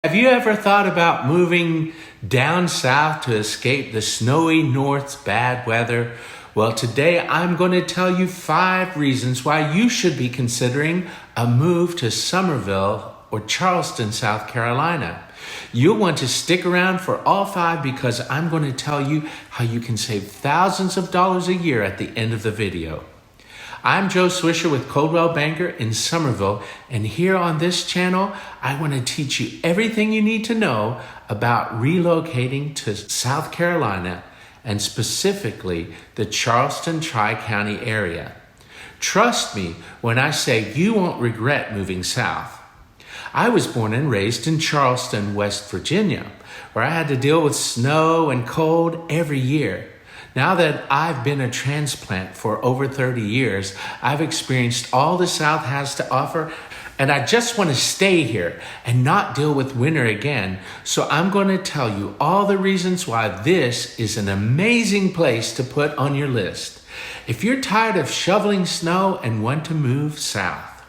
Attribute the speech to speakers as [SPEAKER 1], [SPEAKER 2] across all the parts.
[SPEAKER 1] Have you ever thought about moving down south to escape the snowy north's bad weather? Well, today I'm going to tell you 5 reasons why you should be considering a move to Summerville or Charleston, South Carolina. You'll want to stick around for all 5 because I'm going to tell you how you can save thousands of dollars a year at the end of the video. I'm Joe Swisher with Coldwell Banker in Summerville, and here on this channel, I want to teach you everything you need to know about relocating to South Carolina and specifically the Charleston Tri-County area. Trust me when I say you won't regret moving south. I was born and raised in Charleston, West Virginia, where I had to deal with snow and cold every year. Now that I've been a transplant for over 30 years, I've experienced all the South has to offer, and I just want to stay here and not deal with winter again. So I'm going to tell you all the reasons why this is an amazing place to put on your list. If you're tired of shoveling snow and want to move south.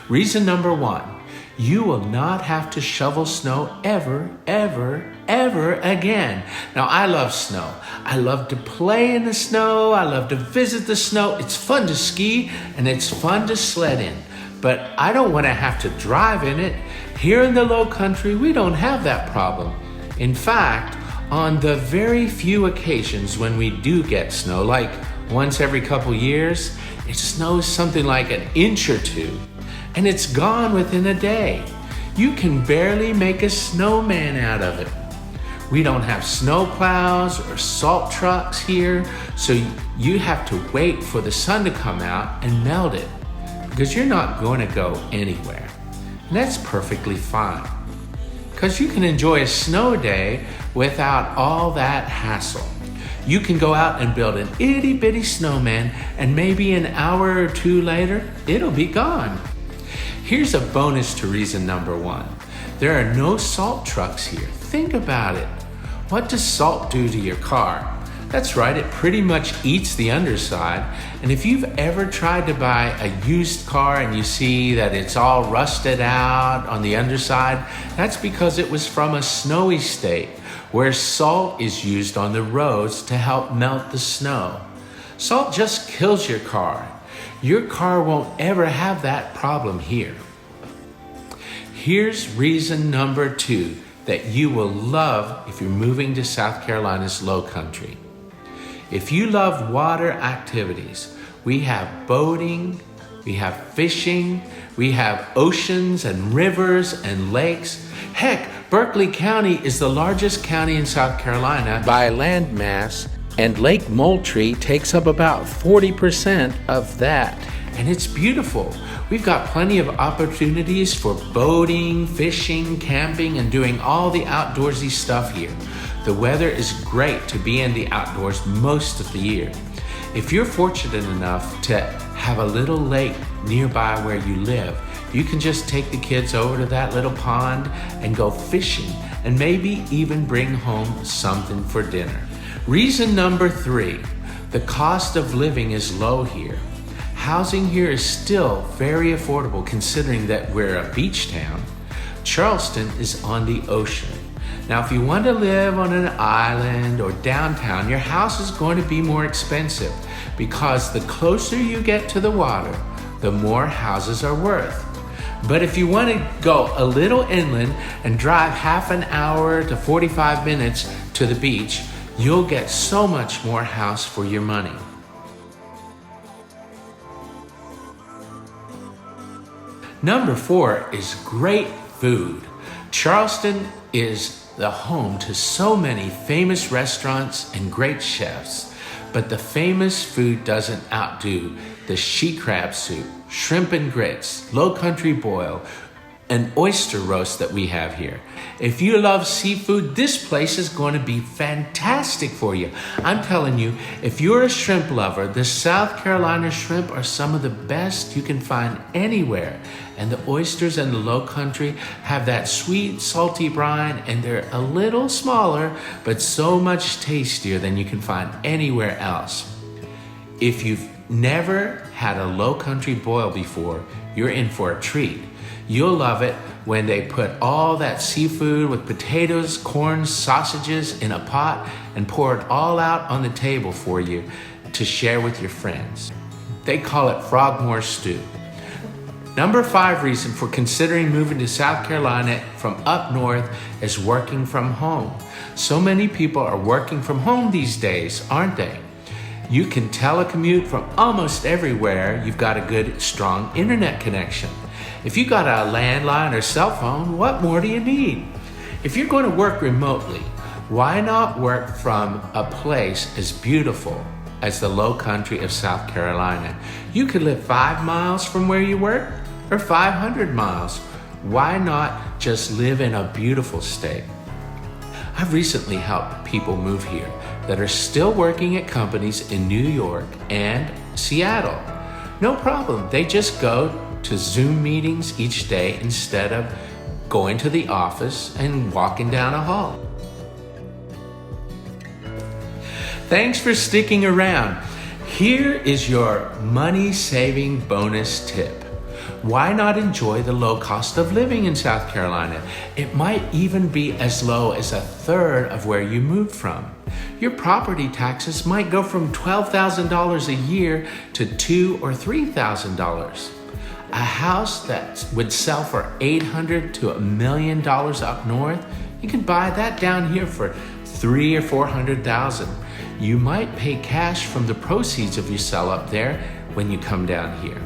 [SPEAKER 1] Reason number 1. You will not have to shovel snow ever again. Now, I love snow. I love to play in the snow. I love to visit the snow. It's fun to ski and it's fun to sled in. But I don't want to have to drive in it. Here in the low country, we don't have that problem. In fact, on the very few occasions when we do get snow, like once every couple years, it snows something like an inch or 2. And it's gone within a day. You can barely make a snowman out of it. We don't have snow plows or salt trucks here, so you have to wait for the sun to come out and melt it because you're not going to go anywhere. And that's perfectly fine because you can enjoy a snow day without all that hassle. You can go out and build an itty bitty snowman, and maybe an hour or 2 later, it'll be gone. Here's a bonus to reason number 1. There are no salt trucks here. Think about it. What does salt do to your car? That's right, it pretty much eats the underside. And if you've ever tried to buy a used car and you see that it's all rusted out on the underside, that's because it was from a snowy state where salt is used on the roads to help melt the snow. Salt just kills your car. Your car won't ever have that problem here. Here's reason number 2 that you will love if you're moving to South Carolina's low country. If you love water activities, we have boating, we have fishing, we have oceans and rivers and lakes. Heck, Berkeley County is the largest county in South Carolina by land mass, and Lake Moultrie takes up about 40% of that. And it's beautiful. We've got plenty of opportunities for boating, fishing, camping, and doing all the outdoorsy stuff here. The weather is great to be in the outdoors most of the year. If you're fortunate enough to have a little lake nearby where you live, you can just take the kids over to that little pond and go fishing, and maybe even bring home something for dinner. Reason number 3, the cost of living is low here. Housing here is still very affordable considering that we're a beach town. Charleston is on the ocean. Now, if you want to live on an island or downtown, your house is going to be more expensive because the closer you get to the water, the more houses are worth. But if you want to go a little inland and drive half an hour to 45 minutes to the beach, you'll get so much more house for your money. Number 4 is great food. Charleston is the home to so many famous restaurants and great chefs, but the famous food doesn't outdo the she crab soup, shrimp and grits, low country boil, and oyster roast that we have here. If you love seafood, this place is going to be fantastic for you. I'm telling you, if you're a shrimp lover, the South Carolina shrimp are some of the best you can find anywhere. And the oysters in the low country have that sweet, salty brine, and they're a little smaller, but so much tastier than you can find anywhere else. If you've never had a low country boil before, you're in for a treat. You'll love it when they put all that seafood with potatoes, corn, sausages in a pot and pour it all out on the table for you to share with your friends. They call it Frogmore stew. Number 5 reason for considering moving to South Carolina from up north is working from home. So many people are working from home these days, aren't they? You can telecommute from almost everywhere. You've got a good, strong internet connection. If you got a landline or cell phone, what more do you need? If you're going to work remotely, why not work from a place as beautiful as the low country of South Carolina? You could live 5 miles from where you work or 500 miles. Why not just live in a beautiful state? I've recently helped people move here that are still working at companies in New York and Seattle. No problem, they just go to Zoom meetings each day instead of going to the office and walking down a hall. Thanks for sticking around. Here is your money-saving bonus tip. Why not enjoy the low cost of living in South Carolina? It might even be as low as 1/3 of where you moved from. Your property taxes might go from $12,000 a year to $2,000 or $3,000. A house that would sell for $800,000 to $1 million up north, you can buy that down here for $300,000 or $400,000. You might pay cash from the proceeds if you sell up there when you come down here.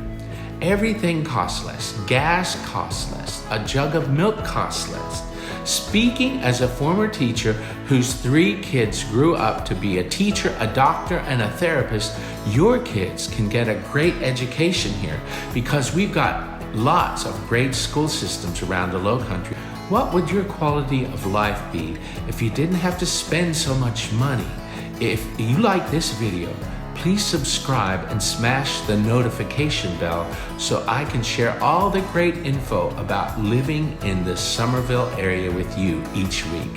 [SPEAKER 1] Everything costs less. Gas costs less. A jug of milk costs less. Speaking as a former teacher whose 3 kids grew up to be a teacher, a doctor, and a therapist, your kids can get a great education here because we've got lots of great school systems around the Low Country. What would your quality of life be if you didn't have to spend so much money? If you like this video, please subscribe and smash the notification bell so I can share all the great info about living in the Summerville area with you each week.